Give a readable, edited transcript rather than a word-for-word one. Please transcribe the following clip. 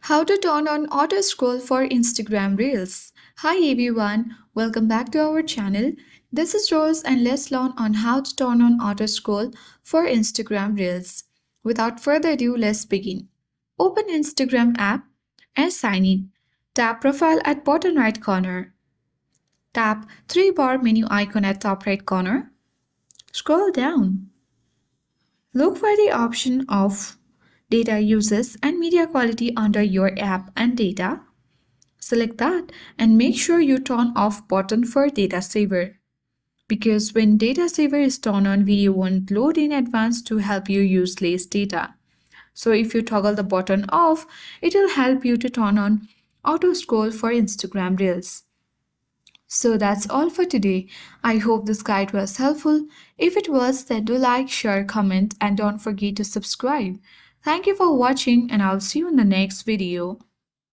How to turn on auto scroll for Instagram Reels. Hi everyone, welcome back to our channel. This is Rose and let's learn on how to turn on auto scroll for Instagram Reels. Without further ado, let's begin. Open Instagram app and sign in. Tap profile at bottom right corner. Tap three bar menu icon at top right corner. Scroll down. Look for the option of data uses and media quality under your app and data. Select that and make sure you turn off button for data saver. Because when data saver is turned on, video won't load in advance to help you use less data. So if you toggle the button off, it will help you to turn on auto scroll for Instagram Reels. So that's all for today. I hope this guide was helpful. If it was, then do like, share, comment, and don't forget to subscribe. Thank you for watching, and I'll see you in the next video.